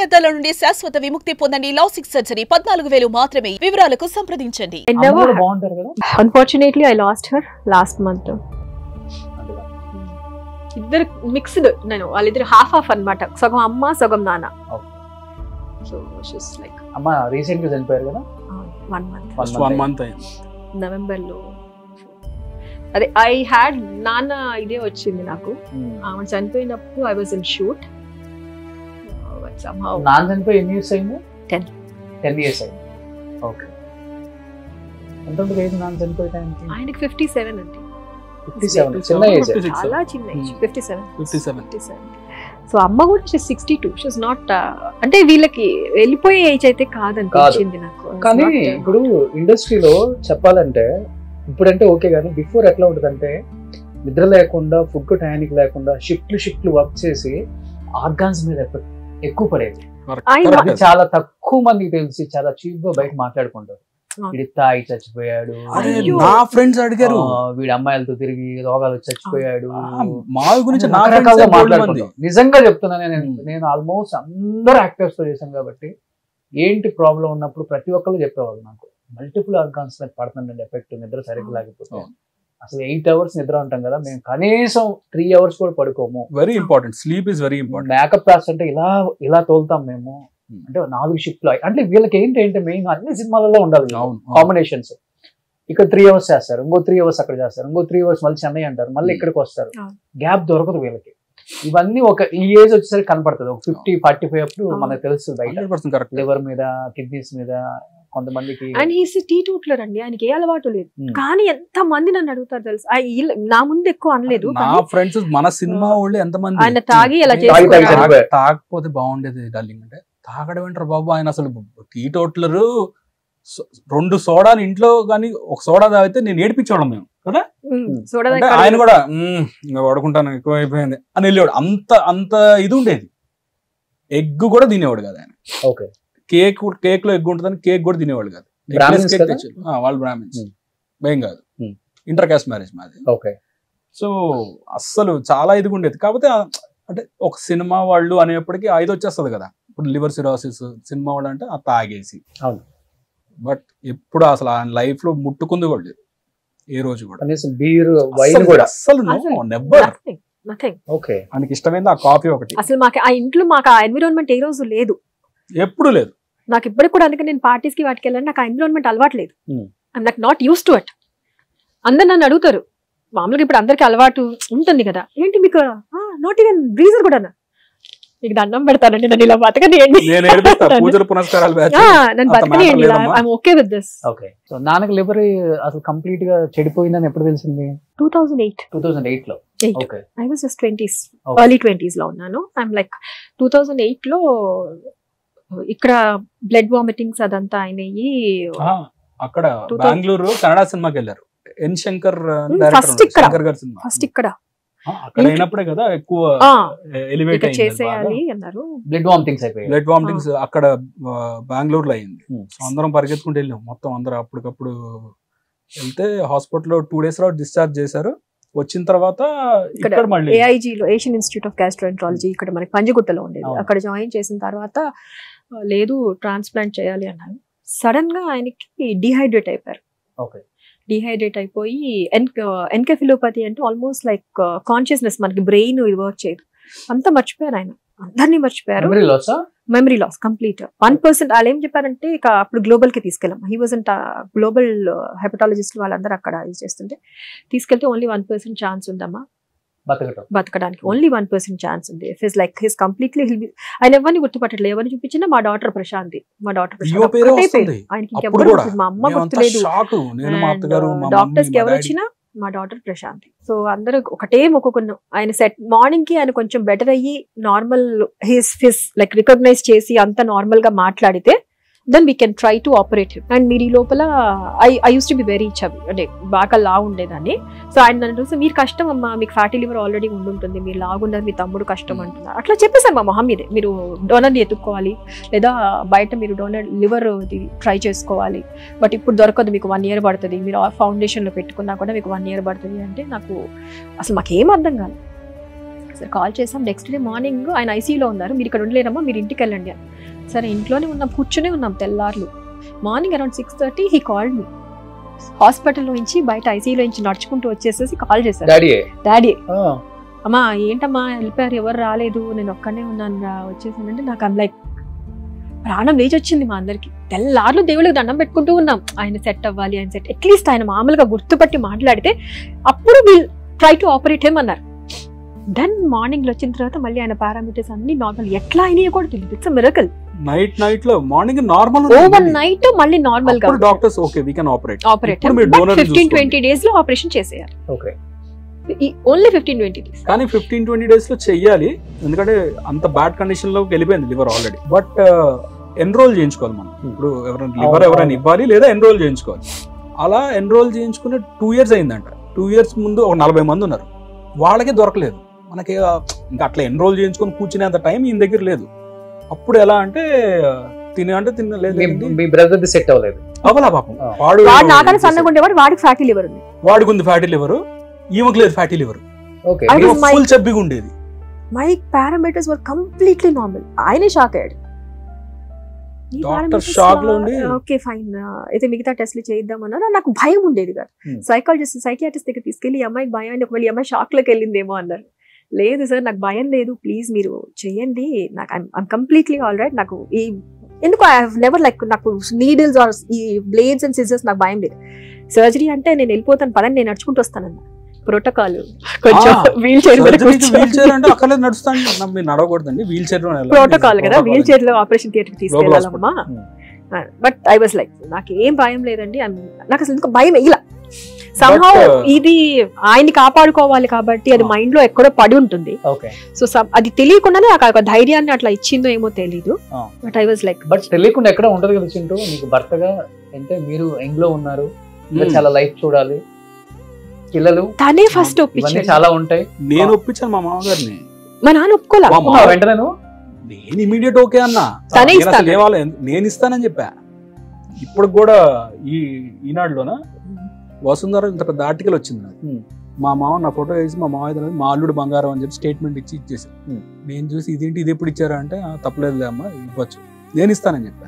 అద్దాల నుండి శాశ్వత విముక్తి పొందండి. లాసిక్ సర్జరీ 14,000 మాత్రమే. వివరాలకు సంప్రదించండి. Unfortunately, I lost her last month. ఇద్దరు మిక్స్డ్, నేను వాళ్ళిద్దరు హాఫ్ అన్నమాట, సగం అమ్మ సగం నాన్న. సో షీస్ లైక్ అమ్మ రీసెంట్ గా చనిపోయారు కదా, 1 month నవంబర్ లో. అదే ఐ హ్యాడ్ నాన్న ఇదే వచ్చింది నాకు. ఆమె చనిపోయినప్పుడు ఐ వాజ్ ఇన్ షూట్. నాన్న చనిపోయి ఎన్ని ఇయర్స్ అయింది? 10 years అయింది. ఓకే. ఎంత ఉంటుంది ఏజ్ నాన్న చనిపోయే టైంకి? ఆయనకి 57 అండి. 57 చిన్న ఏజ్, చాలా చిన్న ఏజ్. 57. సో అమ్మ కూడా 62. షీస్ నాట్ అంటే వీళ్ళకి వెళ్ళిపోయే ఏజ్ అయితే కాదనిపించింది నాకు. కానీ ఇప్పుడు ఇండస్ట్రీలో చెప్పాలంటే ఇప్పుడంటే ఓకే, కానీ బిఫోర్ ఎట్లా ఉంటుందంటే నిద్ర లేకుండా, ఫుడ్ టైంకి లేకుండా షిఫ్ట్లు వర్క్ చేసి ఆర్గాన్స్ మీద ఎక్కువ పడేది. చాలా తక్కువ మందికి తెలిసి చాలా చీప్ గా బయట మాట్లాడుకుంటారు. వీడి తాయి చచ్చిపోయాడు, నా ఫ్రెండ్స్ అడిగారు, వీడి అమ్మాయిలతో తిరిగి రోగాలు చచ్చిపోయాడు, మా గురించి రకరకాలుగా మాట్లాడుకుంటాం. నిజంగా చెప్తున్నాను, నేను ఆల్మోస్ట్ అందరు యాక్టర్స్ తో చేశాను కాబట్టి ఏంటి ప్రాబ్లం ఉన్నప్పుడు ప్రతి ఒక్కరు చెప్పేవాళ్ళు నాకు. మల్టిపుల్ ఆర్గాన్స్ మీద పడుతుందండి ఎఫెక్ట్, నిద్ర సరిగ్గా లేకపోతే. అసలు 8 hours నిద్ర ఉంటాం కదా, మేము కనీసం 3 hours కూడా పడుకోము. Very important, sleep is very important. Makeup artist అంటే ఇలా తోలుతాం మేము, అంటే 4 షిఫ్ట్లు. అంటే వీళ్ళకి ఏంటంటే మెయిన్ అన్ని సినిమాలలో ఉండాలి కాంబినేషన్స్. ఇక్కడ 3 hours చేస్తారు, ఇంకో 3 hours అక్కడ చేస్తారు, ఇంకో 3 hours మళ్ళీ చెన్నై అంటారు, మళ్ళీ ఇక్కడికి వస్తారు. గ్యాప్ దొరకదు వీళ్ళకి. ఇవన్నీ ఒక ఈ ఏజ్ వచ్చేసరికి కనపడుతుంది. ఒక 50-45 అప్పుడు మనకు తెలుస్తుంది బయట లివర్ మీద, కిడ్నీస్ మీద కొంతమందికి. అండ్ హీస్ టీటూట్లర్ అండి, ఆయనకి ఏ అలవాటు లేదు. కానీ ఎంత మంది నన్ను అడుగుతారు తెలుసు, నా ముందు ఎక్కువ అనలేదు. నా ఫ్రెండ్స్ మన సినిమా వాళ్ళు ఎంత మంది ఆయన తాగి ఎలా తాగకపోతే బాగుండేది డార్లింగ్ అంటే, తాగడం ఏంటారు బాబు ఆయన అసలు టీటోట్లరు. 2 సోడాలు ఇంట్లో కానీ ఒక సోడా తాగితే నేను ఏడిపించేవాళ్ళం మేము కదా. ఆయన కూడా ఇంకా వాడుకుంటాను ఎక్కువ అయిపోయింది అని వెళ్ళేవాడు. అంత ఇది ఉండేది. ఎగ్ కూడా తినేవాడు కదా ఆయన. ఓకే. కేక్ లో ఎగ్ ఉంటుందని కేక్ కూడా తినేవాళ్ళు కాదు. వాళ్ళు బ్రాహ్మిన్స్, ఏం కాదు, ఇంటర్ కాస్ట్ మ్యారేజ్ మాది. ఓకే. సో అస్సలు చాలా ఇదిగా ఉండేది. కాకపోతే అంటే ఒక సినిమా వాళ్ళు అనేప్పటికీ 5 వచ్చేస్తుంది కదా. ఇప్పుడు లివర్ సిరోసిస్ సినిమా వాళ్ళు అంటే ఆ తాగేసి. బట్ ఎప్పుడు అసలు ఆయన లైఫ్ లో ముట్టుకుంది కూడా లేదు ఏ రోజు కూడా. అసలు ఆయనకి ఇష్టమైంది ఆ కాఫీ ఒకటి. అసలు మాకు ఆ ఇంట్లో మాకు ఆ ఎన్విరాన్మెంట్ ఏ రోజు లేదు, ఎప్పుడు లేదు. నాకు ఇప్పటికి కూడా. అందుకే నేను పార్టీస్ కి వాటికి వెళ్ళాను, నాకు ఆ ఎన్విరాన్మెంట్ అలవాటు లేదు. ఐఎమ్ నాకు నాట్ యూస్ టు ఇట్. అందరు నన్ను అడుగుతారు, మామూలుగా ఇప్పుడు అందరికి అలవాటు ఉంటుంది కదా, ఏంటి మీకు నాట్ ఈవెన్ బ్రీజర్ కూడా మీకు దండం పెడతానండి, నన్ను ఇలా బతకనియండి, నన్ను బతకనియండి, I'm okay with this. Okay. So నాన్నకి లివర్ అసలు కంప్లీట్ గా చెడిపోయిందని ఎప్పుడు తెలిసింది? 2008 లో. Okay. I was just 20s, early 20s లో ఉన్నాను. ఐఎమ్ లైక్ 2008 లో ఇక్కడ బ్లడ్ వామిటింగ్స్ అదంతా అయినాయి. అక్కడ బెంగళూరు కన్నడ సినిమాకి వెళ్ళారు. ఎన్ శంకర్ ఫస్ట్ ఇక్కడ అయినప్పుడే కదా ఎక్కువ ఎలివేట్ చేసేయాలి అన్నారు. బ్లడ్ వామిటింగ్స్ అక్కడ బెంగళూరులో అయింది. సో అందరం పరిగెత్తుకుంటూ వెళ్ళాం మొత్తం. అందరం అప్పటికప్పుడు వెళ్తే హాస్పిటల్లో 2 days డిశ్చార్జ్ చేశారు. వచ్చిన తర్వాత ఇక్కడ మళ్ళీ ఏఐజీలో, ఏషియన్ ఇన్స్టిట్యూట్ ఆఫ్ గ్యాస్ట్రోఎంట్రాలజీ ఇక్కడ మనకి పంజగుట్టలో ఉండేది, అక్కడ జాయిన్ చేసిన తర్వాత లేదు ట్రాన్స్ప్లాంట్ చేయాలి అన్నారు. సడన్ గా ఆయనకి డిహైడ్రేట్ అయిపోయారు. డిహైడ్రేట్ అయిపోయి ఎన్కెఫిలోపతి అంటే ఆల్మోస్ట్ లైక్ కాన్షియస్నెస్, మనకి బ్రెయిన్ ఇది వర్క్ చేయదు, అంతా మర్చిపోయారు. ఆయన అందరినీ మర్చిపోయారు. Memory loss complete. 1% వాళ్ళు ఏం చెప్పారంటే ఇక అప్పుడు గ్లోబల్ కి తీసుకెళ్ళాం. హీ వాజ్ గ్లోబల్ హెపటాలజిస్ట్ వాళ్ళందరూ అక్కడ ఇది చేస్తుంటే తీసుకెళ్తే ఓన్లీ 1% ఛాన్స్ ఉందమ్మా బతకడానికి, ఓన్లీ 1% ఛాన్స్ ఉంది. If is like his completely ఆయన ఎవరిని గుర్తుపట్టట్లేదు. ఎవరిని చూపించినా మా డాటర్ ప్రశాంతి, మా డాటర్ ప్రశాంతి. ఆయనకి ఇంకెవరు, మా అమ్మ గుర్తులేదు, డాక్టర్స్ కి ఎవరు వచ్చినా మా డాటర్ ప్రశాంతి. సో అందరూ ఒకటే మొక్కుకున్నాం. ఆయన సెట్ మార్నింగ్ కి ఆయన కొంచెం బెటర్ అయ్యి నార్మల్ హిస్ లైక్ రికగ్నైజ్ చేసి అంత నార్మల్ గా మాట్లాడితే then we can try to operate him. And మీరు లోపల I used to be very chubby, అంటే బాగా లావు ఉండేదాన్ని. సో ఆయన నన్ను చూసి మీరు కష్టం అమ్మా, మీకు ఫ్యాటీ లివర్ ఆల్రెడీ ఉండుంటుంది, మీరు లాగున్నారు, మీ తమ్ముడు కష్టం అంటున్నారు. అట్లా చెప్పేసాను మా మొహం మీదే, మీరు డోనర్ని ఎత్తుక్కోవాలి లేదా బయట మీరు డోనర్ లివర్ ట్రై చేసుకోవాలి, బట్ ఇప్పుడు దొరకదు, మీకు 1 year పడుతుంది, మీరు ఫౌండేషన్లో పెట్టుకున్నా కూడా మీకు 1 year పడుతుంది అంటే నాకు అసలు మాకేం అర్థం కాదు. సార్. కాల్ చేసాం. నెక్స్ట్ డే మార్నింగ్ ఆయన ఐసీయూలో ఉన్నారు, మీరు ఇక్కడ ఉండలేరమ్మా, మీరు ఇంటికి వెళ్ళండి అని. సరే ఇంట్లోనే ఉన్నాం, కూర్చునే ఉన్నాం తెల్లార్లు. Morning around 6:30 he called me. హాస్పిటల్లో నుంచి బయట ఐసీయూలో నుంచి నడుచుకుంటూ వచ్చేసేసి కాల్ చేశారు. డాడీ అమ్మా ఏంటమ్మా వెళ్ళిపోయారు, ఎవరు రాలేదు, నేను ఒక్కనే ఉన్నాను రా వచ్చేసానంటే నాకు లైక్ ప్రాణం లేచి వచ్చింది మా అందరికి. తెల్లార్లు దేవుళ్ళకి దండం పెట్టుకుంటూ ఉన్నాం, ఆయన సెట్ అవ్వాలి, ఆయన సెట్ అట్లీస్ట్ ఆయన మామూలుగా గుర్తుపట్టి మాట్లాడితే అప్పుడు will try to operate him అన్నారు. దెన్ మార్నింగ్ లో వచ్చిన తర్వాత మళ్ళీ ఆయన పారామీటర్స్ అన్ని నార్మల్, ఎట్లా అయినాయో కూడా తెలియదు. It's miracle. నైట్ లో మార్నింగ్ నార్మల్, ఓవర్ నైట్ మళ్ళీ నార్మల్ గా doctors okay we can operate 15-20 days లో ఆపరేషన్ చేసేయాలి. Okay only 15-20 days. కానీ 15-20 డేస్ లో చెయ్యాలి, ఎందుకంటే అంత బ్యాడ్ కండిషన్ లోకి వెళ్ళిపోయింది లివర్ ఆల్రెడీ. బట్ ఎన్రోల్ చేయించుకోవాలి మనం. ఇప్పుడు ఎవరైనా ఇవ్వాలి లేదా ఎన్రోల్ చేయించుకోవాలి. అలా ఎన్రోల్ చేయించుకుని 2 years అయిందంట. 2 years ముందు ఒక 40 మంది ఉన్నారు, వాళ్ళకే దొరకలేదు. మనకి ఇంకా అట్లా ఎన్రోల్ చేయించుకొని కూర్చునేంత టైం ఈయన దగ్గర లేదు. అప్పుడు ఎలా అంటే తినలేదు, మీ బ్రదర్ సెట్ అవ్వలేదు, అవలా పాపం. వాడు నాకన్నా సన్నగా ఉండేవాడు, వాడికి ఫ్యాటీ లివర్ ఉంది. వాడికి ఉంది ఫ్యాటీ లివర్, ఈమెకు లేదు ఫ్యాటీ లివర్. ఫుల్ చబ్బిగా ఉండేది. My parameters were completely normal. ఆయనే షాక్ అయ్యాడు. డాక్టర్ షాక్ లో ఉండి ఓకే ఫైన్ అయితే మిగతా టెస్ట్లు చేద్దామన్నారు. నాకు భయం ఉండేది కాదు. సైకియాట్రిస్ట్ దగ్గర తీసుకెళ్లి ఈ అమ్మాయికి భయం అండి, ఒకవేళ ఈ అమ్మాయి షాక్ లోకి వెళ్ళిందేమో అన్నారు. లేదు సార్ నాకు భయం లేదు, ప్లీజ్ మీరు చెయ్యండి, నాకు ఐమ్ కంప్లీట్లీ ఆల్ రైట్. నాకు ఈ ఎందుకు ఐ హావ్ నెవర్ లైక్ నాకు నీడిల్స్ ఆర్ ఈ బ్లేడ్స్ అండ్ సిజర్స్ నాకు భయం లేదు. సర్జరీ అంటే నేను వెళ్ళిపోతాను పదండి, నేను నడుచుకుంటూ వస్తానన్న ప్రోటోకాల్. కొంచెం వీల్ చైర్ అంటే అక్కడ నడుస్తాను, మీరు నడవకూడదండి, వీల్ చైర్ ప్రోటోకాల్ కదా, వీల్ చైర్ లో ఆపరేషన్ థియేటర్ తీసుకెళ్ళాలమ్మా. బట్ ఐ వాజ్ లైక్ నాకు ఏం భయం లేదండి, నాకు అసలు ఎందుకు భయం ఇలా somehow ఇది ఆయన్ని కాపాడుకోవాలి కాబట్టి అది మైండ్ లో ఎక్కడో పడి ఉంటుంది. సో అది తెలియకుండానే నాకు ఒక ధైర్యాన్ని అట్లా ఇచ్చిందో ఏమో తెలీదు. But I was like but తెలియకుండా ఎక్కడ ఉంటది కదా చింటూ, మీకు భర్తగా అంటే మీరు యంగ్ లో ఉన్నారు, చాలా లైఫ్ చూడాలి, పిల్లలు తనే ఫస్ట్ ఒప్పించాడు. చాలా ఉంటాయి. నేను ఒప్పించాను మా మామగారిని, మా నాన్న ఒప్పుకోలే. వెంటనే నేను ఇమీడియట్ ఓకే అన్నా, నేను ఇస్తానని చెప్పా. ఇప్పుడు కూడా ఈనాడులోనా వసుంధర ఇంత పెద్ద ఆర్టికల్ వచ్చింది నాకు. మా మామ నా ఫోటో వేసి మా మామ మా అల్లుడు బంగారం అని చెప్పి స్టేట్మెంట్ ఇచ్చేసారు. నేను చూసి ఇదేంటి ఇది ఎప్పుడు ఇచ్చారా అంటే తప్పలేదులే అమ్మ ఇవ్వచ్చు, నేను ఇస్తానని చెప్పా.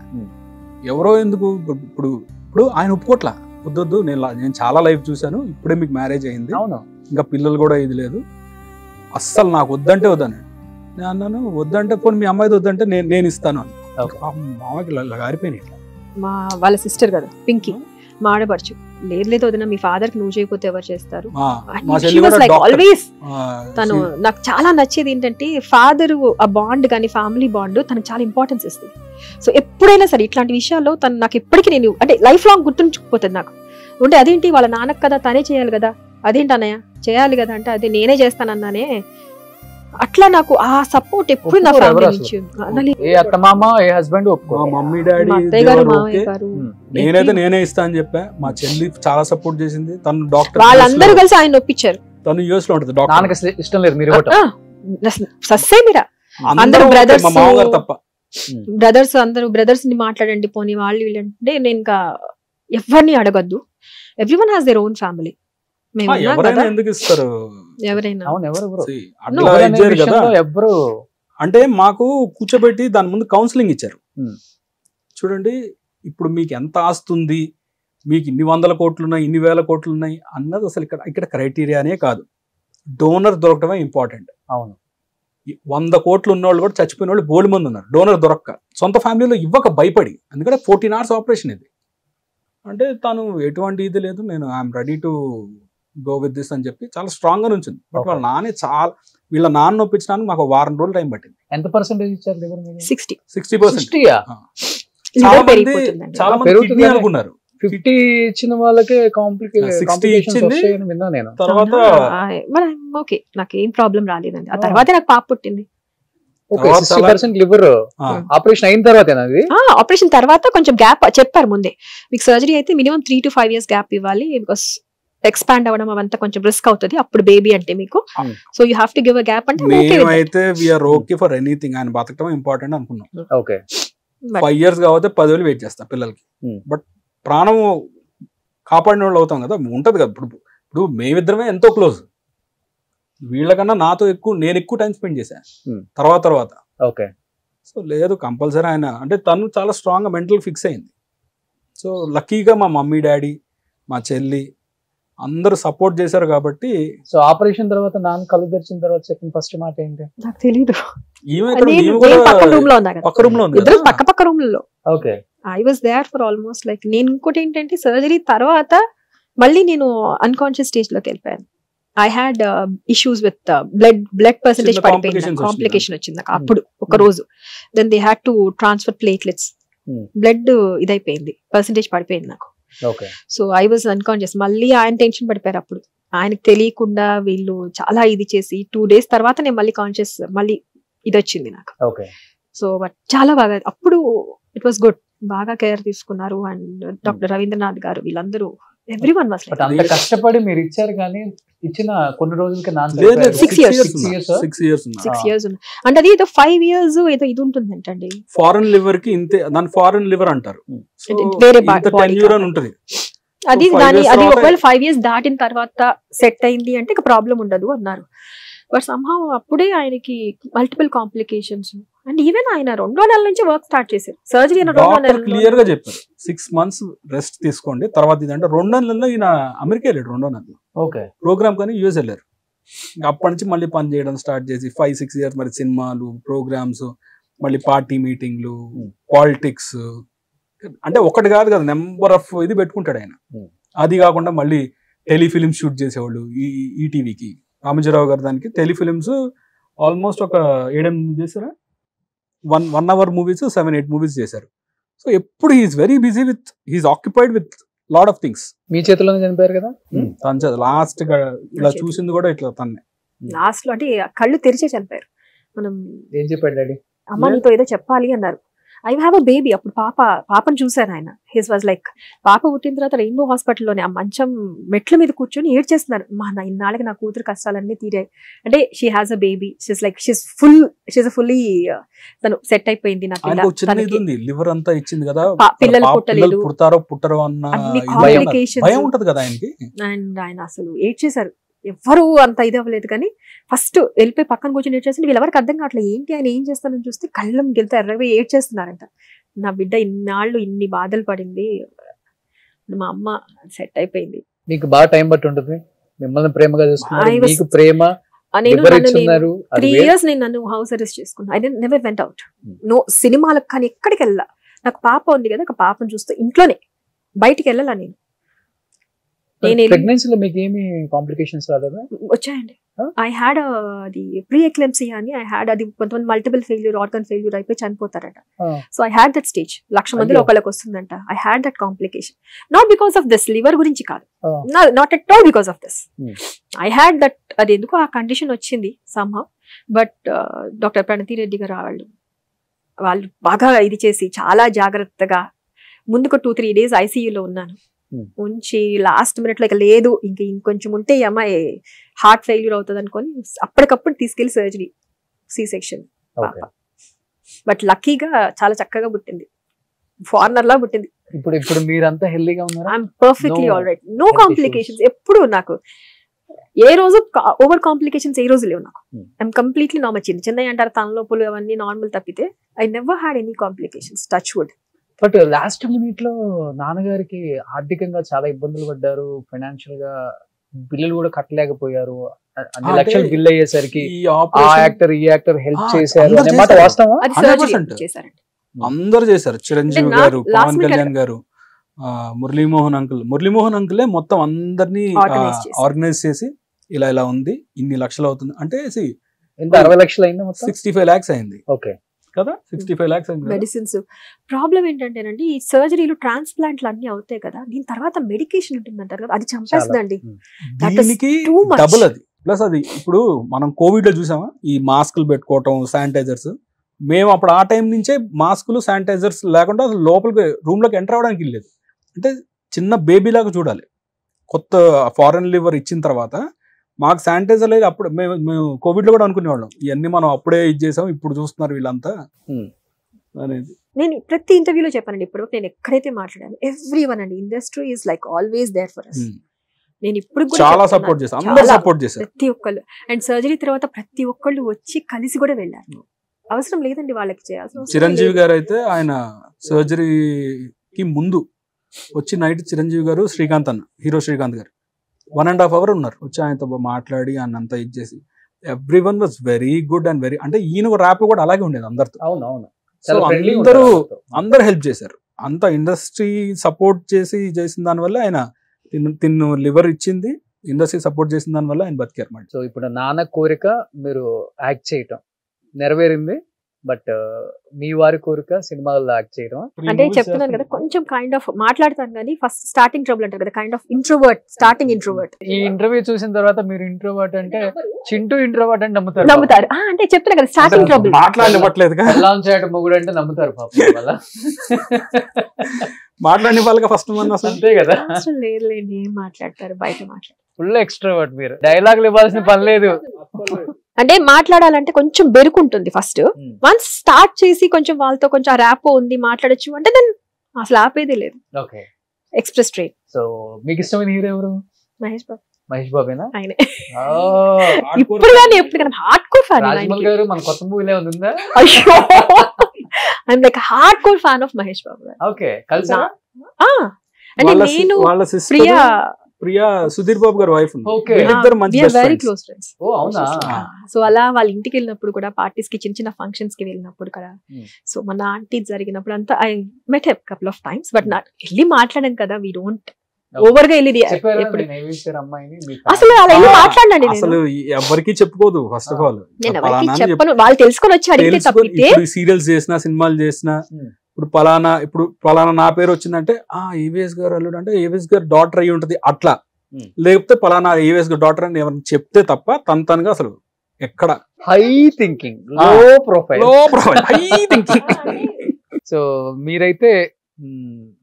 ఎవరో ఎందుకు ఇప్పుడు ఇప్పుడు ఆయన ఒప్పుకోట్లా, వద్దొద్దు నేను చాలా లైఫ్ చూశాను, ఇప్పుడే మీకు మ్యారేజ్ అయింది, ఇంకా పిల్లలు కూడా ఇది లేదు, అస్సలు నాకు వద్దంటే వద్దని నేను అన్నాను. వద్దంటే పోనీ మీ అమ్మాయిది వద్దంటే నేను ఇస్తాను అని. మామకి గారిపోయినాయి. మా వాళ్ళ సిస్టర్ కదా పింకీ, మా ఆడపడుచు, లేదు వదిన మీ ఫాదర్ కి నువ్వు చేయకపోతే ఎవరు చేస్తారు. ఆల్వేస్ తను నాకు చాలా నచ్చేది ఏంటంటే ఫాదర్ ఆ బాండ్ కానీ ఫ్యామిలీ బాండ్ తనకు చాలా ఇంపార్టెన్స్ ఇస్తుంది. సో ఎప్పుడైనా సరే ఇట్లాంటి విషయాల్లో తను నాకు ఎప్పటికీ నేను అంటే లైఫ్ లాంగ్ గుర్తుంచుకుపోతుంది నాకు. అంటే అదేంటి వాళ్ళ నాన్నకు కదా తనే చేయాలి కదా, అదేంటి అన్నయ్య చేయాలి కదా అంటే అదే నేనే చేస్తానన్నానే. అట్లా నాకు ఆ సపోర్ట్ ఎప్పుడు నా ఫ్యామిలీ నుంచి. మమ్మీ డాడీ నేనే ఇస్తా అని చెప్పా. మా చెల్లి చాలా సపోర్ట్ చేసింది, తను డాక్టర్, వాళ్ళందరూ కలిసి ఆయన ఒప్పించారు. తను యూఎస్ లో ఉంటుంది, డాక్టర్ ఇష్టం లేదు మీరు అందరూ బ్రదర్స్ తప్ప బ్రదర్స్ అందరూ బ్రదర్స్ ని మాట్లాడండి పోనీ వాళ్ళు వీళ్ళంటే నేను ఇంకా ఎవరిని అడగద్దు, everyone has their own family. ఎందుకు ఇస్తారు ఎవరైనా ఎవరు అంటే మాకు కూర్చోబెట్టి దాని ముందు కౌన్సిలింగ్ ఇచ్చారు. చూడండి ఇప్పుడు మీకు ఎంత ఆస్తుంది, మీకు ఇన్ని 100 కోట్లు ఉన్నాయి, ఇన్ని 1000 కోట్లు ఉన్నాయి అన్నది అసలు ఇక్కడ క్రైటీరియానే కాదు. డోనర్ దొరకడమే ఇంపార్టెంట్. అవును, 100 కోట్లు ఉన్న వాళ్ళు కూడా చచ్చిపోయిన వాళ్ళు బోల్డ్ మంది ఉన్నారు డోనర్ దొరక్క, సొంత ఫ్యామిలీలో ఇవ్వక భయపడి. ఎందుకంటే 14 hours ఆపరేషన్ ఇది. అంటే తను ఎటువంటి ఇది లేదు, నేను I'm ready to go with this అని చెప్పి చాలా స్ట్రాంగ్ గా ఉంచింది. బట్ వాళ్ళ నాన్నే చాలా వీళ్ళ నాన్న ఒప్పించడానికి మాకు 1 వారం రోజులు టైం పట్టింది. ఎంత పర్సెంటేజ్ ఇచ్చారు? 60%. చాలా మంది కిడ్నీ అనుకున్నారు, 50 ఇచ్చిన వాళ్ళకే 60 ఇచ్చింది. విన్నా నేను. తర్వాత ఓకే నాకు ఏం ప్రాబ్లం రాలేదండి. ఆ తర్వాత నాకు పాప పుట్టింది. 60% లివర్ ఆపరేషన్ అయిన తర్వాత ఆపరేషన్ తర్వాత కొంచెం గ్యాప్ చెప్పారు ముందే, మీకు సర్జరీ అయితే మినిమం 3 to 5 years గ్యాప్ ఇవ్వాలి, బికాస్ ఎక్స్పాండ్ అవ్వడం అవంతా కొంచెం రిస్క్ అవుతుంది అప్పుడు బేబీ అంటే మీకు. So you have to give a gap అంటే మేమైతే we are okay for anything. ఆయన బతకడం ఇంపార్టెంట్ అనుకున్నాం. ఓకే 5 years కాబట్టి 10,000 వెయిట్ చేస్తాం పిల్లలకి. బట్ ప్రాణం కాపాడిన వాళ్ళు అవుతాం కదా, ఉంటది కదా. ఇప్పుడు మేమిద్దరమే ఎంతో క్లోజ్, వీళ్ళకన్నా నాతో నేను ఎక్కువ టైం స్పెండ్ చేశాను తర్వాత. ఓకే. సో లేదు కంపల్సరీ ఆయన అంటే తను చాలా స్ట్రాంగ్గా మెంటల్ ఫిక్స్ అయింది. సో లక్కీగా మా మమ్మీ డాడీ మా చెల్లి అందరూ సపోర్ట్ చేశారు కాబట్టి. సో ఆపరేషన్ తర్వాత నాన్న కళ్ళు తెరిచిన తర్వాత చెప్పిన ఫస్ట్ మాట ఏంటి? నాకు తెలీదు. పక్క రూమ్ లో ఉంది, ఇద్దరు పక్క రూమ్ లో. Okay. I was there for almost like, నేను ఇంకోటి ఏంటంటే సర్జరీ తర్వాత మళ్ళీ నేను అన్కాన్షియస్ స్టేజ్ లోకి వెళ్ళిపోయాను. I had issues with blood percentage పడిపోయింది, కాంప్లికేషన్ వచ్చింది నాకు అప్పుడు ఒక రోజు. Then they had to transfer platelets, blood ఇదైపోయింది, పర్సెంటేజ్ పడిపోయింది నాకు. So I was unconscious. మళ్ళీ ఆయన టెన్షన్ పడిపోయారు అప్పుడు, ఆయనకు తెలియకుండా వీళ్ళు చాలా ఇది చేసి 2 days తర్వాత నేను మళ్ళీ కాన్షియస్, మళ్ళీ ఇది వచ్చింది నాకు. సో బట్ చాలా బాగా అప్పుడు ఇట్ వాస్ గుడ్, బాగా కేర్ తీసుకున్నారు. అండ్ డాక్టర్ రవీంద్రనాథ్ గారు వీళ్ళందరూ ఎవ్రీవన్ వాస్ లైక్. అంత కష్టపడి మీరు ఇచ్చారు కానీ ఇచ్చిన కొన్ని రోజులకి 6 years అంటే అది ఏదో 5 years ఏదో ఇది ఉంటుందంటండి. ఫారెన్ లివర్ కి ఇంతే, దాని ఫారెన్ లివర్ అంటారు. అది అది ఒకవేళ 5 years దాటిన తర్వాత సెట్ అయింది అంటే ఇక ప్రాబ్లం ఉండదు అన్నారు. బట్ సంహౌ అప్పుడే ఆయనకి మల్టిపుల్ కాంప్లికేషన్స్. అండ్ ఈవెన్ ఆయన 2 నెలల నుంచి వర్క్ స్టార్ట్ చేశారు. సర్జరీ క్లియర్ గా చెప్పారు 6 months రెస్ట్ తీసుకోండి, తర్వాత ఇదంటే 2 నెలల్లో ఈయన అమెరికా వెళ్ళాడు. 2 నెలలు ఓకే ప్రోగ్రామ్ కానీ యూఎస్ వెళ్ళారు. అప్పటి నుంచి మళ్ళీ పని చేయడం స్టార్ట్ చేసి 5-6 years మరి సినిమాలు, ప్రోగ్రామ్స్, మళ్ళీ పార్టీ మీటింగ్లు, పాలిటిక్స్, అంటే ఒకటి కాదు కదా, నెంబర్ ఆఫ్ ఇది పెట్టుకుంటాడు ఆయన. అది కాకుండా మళ్ళీ టెలిఫిలిమ్స్ షూట్ చేసేవాళ్ళు ఈటీవీకి. రామజీరావు గారు దానికి టెలిఫిలిమ్స్ ఆల్మోస్ట్ ఒక 7-8 చేశారా, 1 hour మూవీస్ 7-8 movies చేశారు. సో ఎప్పుడు he's very busy with, he's occupied with lot of things. మీ చేతిలోనే చనిపోయారు కదా తన లాస్ట్ గా ఇలా చూసింది కూడా ఇట్లా తన్నే లాస్ట్ లో, అంటే కళ్ళు తెరిచే చనిపోయారు. మనం ఏం చెప్పాడు డాడీ? అమ్మ నీతో ఏదో చెప్పాలి అన్నారు. I have a baby. అప్పుడు పాపను చూసాను ఆయన. హిస్ వాజ్ లైక్, పాప పుట్టిన తర్వాత రెయిన్బో హాస్పిటల్లోనే ఆ మంచం మెట్ల మీద కూర్చొని ఏడ్చేస్తున్నారు. ఇన్నాళ్ళకి నా కూతురు కష్టాలన్నీ తీరాయి అంటే. She has a baby, she's like she's fully తను సెట్ అయిపోయింది. లివర్ అంతా ఇచ్చింది కదా, పిల్లలు పుట్టలేదు, పుట్టరో అన్న కాంప్లికేషన్స్ ఉంటది కదా ఆయనకి. అండ్ ఆయన అసలు ఏడ్చేశారు. ఎవ్వరు అంత ఇది అవ్వలేదు కానీ ఫస్ట్ వెళ్ళిపోయి పక్కన కూర్చొని ఏడ్చేస్తే వీళ్ళెవరికి అర్థం కావట్లేదు ఏంటి ఆయన ఏం చేస్తానని చూస్తే కళ్ళం గెలితే ఎర్రగా ఏడ్చేస్తున్నారంట. నా బిడ్డ ఇన్నాళ్ళు ఇన్ని బాధలు పడింది, మా అమ్మ సెట్ అయిపోయింది. మీకు బాగా టైం బట్టి ఉంటుంది, మిమ్మల్ని ప్రేమగా చూసుకున్నారు, మీకు ప్రేమ. నేను 3 years నేను నన్ను హౌస్ అరెస్ట్ చేసుకున్నాను. I never went out, no సినిమాలకు కానీ ఎక్కడికి వెళ్ళా. నాకు పాప ఉంది కదా, ఒక పాపను చూస్తే ఇంట్లోనే, బయటికి వెళ్ళాలా నేను. ప్రెగ్నెన్సీలో మీకు ఏమి కాంప్లికేషన్స్ రాలేదా? వచ్చాయండి. ఐ హ్యాడ్ అది ప్రీ ఎక్లెంప్సియా అని. ఐ హ్యాడ్ అది కొంతమంది మల్టిపుల్ ఫెయిల్యూర్, ఆర్గన్ ఫెయిల్యూర్ అయిపోయి చనిపోతారట. So I had that stage. 1,00,000 మందిలో ఒకళ్ళకి వస్తుందంట. I had that complication. Not because of this, liver గురించి కాదు, not at all because of this. I had that, అది ఎందుకు ఆ కండిషన్ వచ్చింది somehow. But doctor Pranathi Reddy గారు వాళ్ళు బాగా ఇది చేసి చాలా జాగ్రత్తగా ముందుకు 2-3 days ఐసీయూలో ఉన్నాను. ఉంచి లాస్ట్ మినిట్ లో లేదు ఇంకొంచెం ఉంటే ఈ అమ్మాయి హార్ట్ ఫెయిల్యూర్ అవుతుంది అనుకొని అప్పటికప్పుడు తీసుకెళ్లి సర్జరీ, సి సెక్షన్. బట్ లక్కీగా చాలా చక్కగా పుట్టింది, ఫారినర్ లా పుట్టింది. ఇప్పుడు మీరంతా హెల్దీగా ఉన్నారా? I'm perfectly all right, no complications. ఎప్పుడు నాకు ఏ రోజు ఓవర్ కాంప్లికేషన్స్ ఏ రోజు లేవు నాకు. I'm completely normal. చిన్న అంటారు తలనొప్పులు అవన్నీ నార్మల్ తప్పితే I never had any complications, touch wood. But last minute లో నాన్నగారికి ఆర్థికంగా చాలా ఇబ్బందులు పడ్డారు, ఫైనాన్షియల్ గా బిల్లులు కూడా కట్టలేకపోయారు. అన్ని లక్షలు బిల్ అయ్యేసరికి ఆ యాక్టర్ ఈ యాక్టర్ హెల్ప్ చేశారు అన్నమాట వాస్తవం. అందరూ చేశారు. చిరంజీవి గారు, పవన్ కళ్యాణ్ గారు, మురళీమోహన్ అంకులే మొత్తం అందరినీ ఆర్గనైజ్ చేసి ఇలా ఉంది, ఇన్ని లక్షలు అవుతుంది అంటే 60 లక్షలు అయింది, 65 lakhs అయింది. ఓకే కదా, 65 lakhs మెడిసిన్స్. ప్రాబ్లం ఏంటంటేనండి, ఈ సర్జరీలు ట్రాన్స్ప్లాంట్లు అన్ని అవుతాయి కదా, దీని తర్వాత మెడికేషన్ ఉంటుందంటారు కదా, అది చంపేస్తుందండి. డబుల్ అది ప్లస్ అది. ఇప్పుడు మనం కోవిడ్ లో చూసామా, ఈ మాస్కులు పెట్టుకోవటం, శానిటైజర్స్. మేము అప్పుడు ఆ టైం నుంచే మాస్కులు, శానిటైజర్స్ లేకుండా అసలు లోపలికి రూమ్ లోకి ఎంటర్ అవడానికి లేదు. అంటే చిన్న బేబీ లాగా చూడాలి. కొత్త ఫారెన్ లివర్ ఇచ్చిన తర్వాత మాకు శానిటైజర్ లేదు. అప్పుడు మేము కోవిడ్ లో కూడా అనుకునేవాళ్ళం ఇవన్నీ మనం అప్పుడే ఇది చేసాం, ఇప్పుడు చూస్తున్నారు వీళ్ళంతా అనేది. నేను ప్రతి ఇంటర్వ్యూలో చెప్పానండి, ఇప్పుడు నేను ఎక్కడైతే మాట్లాడాను, ఎవ్రీ వన్ అండి, industry is like always there for us. నేను ఇప్పుడు చాలా సపోర్ట్ చేశారు, అందరూ సపోర్ట్ చేశారు ప్రతి ఒక్కళ్ళు. అండ్ సర్జరీ తర్వాత ప్రతి ఒక్కళ్ళు వచ్చి కలిసి కూడా వెళ్ళారు. అవసరం లేదండి వాళ్ళకి చేయాల్సిన. చిరంజీవి గారు అయితే ఆయన సర్జరీకి ముందు వచ్చి నైట్ చిరంజీవి గారు శ్రీకాంత్ అన్న, హీరో శ్రీకాంత్ గారు 1.5 hours ఉన్నారు. వచ్చి ఆయనతో మాట్లాడి ఆయన అంతా ఇచ్చేసి everyone was very good and very, అంటే ఈయన ర్యాప్ కూడా అలాగే ఉండేది అందరితో. అవునవును, అందరూ హెల్ప్ చేశారు. అంత ఇండస్ట్రీ సపోర్ట్ చేసిన దానివల్ల ఆయన తిన్ను లివర్ ఇచ్చింది, ఇండస్ట్రీ సపోర్ట్ చేసిన దానివల్ల ఆయన బతికారు మాట. సో ఇప్పుడు నాన్న కోరిక మీరు యాక్ట్ చేయటం నెరవేరింది, బట్ మీ వారి కోరిక సినిమాల్లో యాక్ట్ చేయడం. అంటే చెప్తున్నాను కదా, కొంచెం కైండ్ ఆఫ్ మాట్లాడతాను కానీ ఫస్ట్ స్టార్టింగ్ ట్రబుల్ అంటారు కదా, kind of introvert, starting introvert. ఈ ఇంటర్వ్యూ చూసిన తర్వాత మీరు ఇంట్రోవర్ట్ అంటే చింటూ ఇంట్రోవర్ట్ అంటే నమ్ముతారు. అంటే చెప్తున్నా కదా స్టార్టింగ్ ట్రబుల్. మాట్లాడలేదు చేయడం మొగుడు అంటే నమ్ముతారు పాపం వల్ల. మాట్లాడిన వాళ్ళకి ఫస్ట్ అంతే కదా, అసలు లేదులేండి, ఏం మాట్లాడతారు, బయట మాట్లాడతారు. ఫుల్ ఎక్స్ట్రోవర్ట్ మీరు, డైలాగులు ఇవ్వాల్సిన పని లేదు. అంటే మాట్లాడాలంటే కొంచెం బెరుకుంటుంది ఫస్ట్. వన్స్ స్టార్ట్ చేసి కొంచెం వాళ్ళతో కొంచెం ర్యాపో ఉంది, మాట్లాడచ్చు అంటే దెన్ అసలు ఆపేదే లేదు. Okay, express train. సో మీకు ఇష్టమైన హీరో ఎవరు? మహేష్ బాబు. మహేష్ బాబేనా? ఆయనే ఇప్పుడు కానీ ఎప్పుడు కానీ హార్డ్ కోర్ ఫ్యాన్. రాజమౌళి గారు మన కొత్త మూవీలో ఉందా? అయ్యో, I'm like hardcore fan of Mahesh Babu గారు. ఓకే, కలిసా? అంటే నేను ప్రియా సుధీర్ బాబు గారు వైఫ్, వెరీ క్లోజ్ ఫ్రెండ్స్. ఓ అవునా? సో అలా వాళ్ళ ఇంటికి వెళ్ళినప్పుడు కూడా, పార్టీస్ కి, చిన్న చిన్న ఫంక్షన్స్ కి వెళ్ళినప్పుడు కదా, సో మన ఆంటీ జరిగినప్పుడు అంతా I met him couple of times, but నా వెళ్ళి మాట్లాడాను కదా, వి డోంట్ ఓవర్ గా వెళ్ళి అసలు అలా వెళ్ళి మాట్లాడండి. అసలు ఎవరికి చెప్పుకోదు ఫస్ట్ ఆఫ్ ఆల్, నేను ఎవరికి చెప్పను, వాళ్ళు తెలుసుకొని వచ్చి అడిగితే తప్పితే. సీరియల్స్ చేసినా, సినిమాలు చేసినా, ఇప్పుడు పలానా నా పేరు వచ్చిందంటే ఏవిఎస్ గారు అల్లుడు అంటే ఏవిఎస్ గారు డాటర్ అయ్యి ఉంటది అట్లా, లేకపోతే పలానా ఏవిఎస్ గారు డాటర్ అని ఎవరైనా చెప్తే తప్ప తనగా అసలు ఎక్కడ హై థింకింగ్, లో ప్రొఫైల్ హై థింకింగ్. సో మీరైతే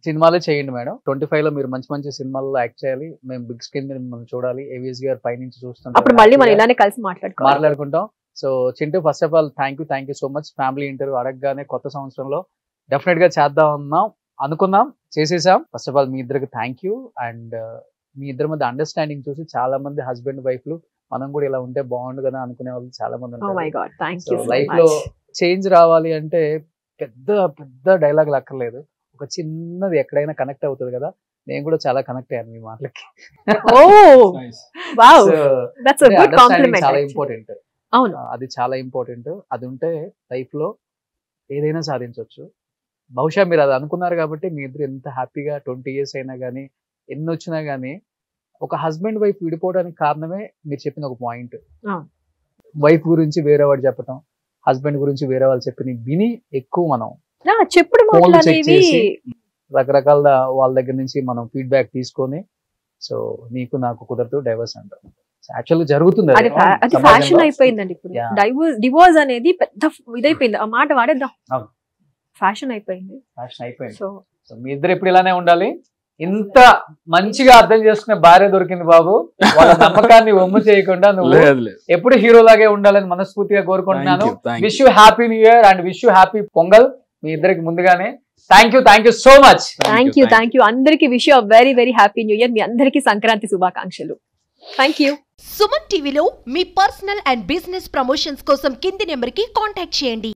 సినిమాలే చేయండి మేడం. 25 లో మీరు మంచి మంచి సినిమాల్లో యాక్ట్ చేయాలి, మేము బిగ్ స్క్రీన్ మీద మిమ్మల్ని చూడాలి, ఏవిఎస్ గారు పైనుంచి చూస్తాం, అప్పుడు మళ్ళీ మనం ఇలానే కలిసి మాట్లాడుకుంటాం. So Chintu, first of all thank you so much. Family interview అడగగానే కొత్త సంవత్సరంలో డెఫినెట్ గా చేద్దాం అనుకున్నాం, చేసేసాం. ఫస్ట్ ఆఫ్ ఆల్ మీ ఇద్దరికి థ్యాంక్ యూ. అండ్ మీ ఇద్దరి మధ్య అండర్స్టాండింగ్ చూసి చాలా మంది హస్బెండ్ వైఫ్లు మనం కూడా ఇలా ఉంటే బాగుండు కదా అనుకునే వాళ్ళు చాలా మంది ఉంటారు. లైఫ్ లో చేంజ్ రావాలి అంటే పెద్ద పెద్ద డైలాగులు అక్కర్లేదు, ఒక చిన్నది ఎక్కడైనా కనెక్ట్ అవుతుంది కదా. నేను కూడా చాలా కనెక్ట్ అయ్యాను మీ మాటలకి. చాలా ఇంపార్టెంట్. అవును, అది చాలా ఇంపార్టెంట్. అది ఉంటే లైఫ్ లో ఏదైనా సాధించవచ్చు. బహుశా మీరు అది అనుకున్నారు కాబట్టి మీ ఇద్దరు ఎంత హ్యాపీగా 20 years అయినా కానీ, ఎన్ని వచ్చినా కానీ, ఒక హస్బెండ్ వైఫ్ విడిపోవడానికి కారణమే మీరు చెప్పిన ఒక పాయింట్. వైఫ్ గురించి వేరే వాడు చెప్పటం, హస్బెండ్ గురించి వేరే వాళ్ళు చెప్పిన విని ఎక్కువ మనం చెప్పుడు రకరకాల వాళ్ళ దగ్గర నుంచి మనం ఫీడ్బ్యాక్ తీసుకొని, సో నీకు నాకు కుదరదు డైవర్స్ అంటాం. యాక్చువల్గా జరుగుతుంది, అది ఫ్యాషన్ అయిపోయిందండి ఇప్పుడు. డివోర్స్ అనేది పెద్ద ఇదైపోయింది, ఆ మాట వాడేద్దాం, ఫ్యాషన్ అయిపోయింది. సో మీ ఇద్దరు ఎప్పుడు ఇలానే ఉండాలి. ఇంత మంచిగా అర్థం చేసుకునే భార్య దొరికింది బాబు. వాళ్ళ నమ్మకాన్ని ఒమ్ము చేయకుండా నువ్వు ఎప్పుడు హీరో లాగే ఉండాలని మనస్ఫూర్తిగా కోరుకుంటున్నాను. Wish you happy new year and wish you happy Pongal మీ ఇద్దరికి ముందుగానే. Thank you so much. Thank you అందరికి. Wish you very very happy new year. మీ అందరికీ సంక్రాంతి శుభాకాంక్షలు. Thank you. సుమన్ టీవీలో మీ పర్సనల్ అండ్ బిజినెస్ ప్రమోషన్స్ కోసం కింది నెంబర్కి కాంటాక్ట్ చేయండి.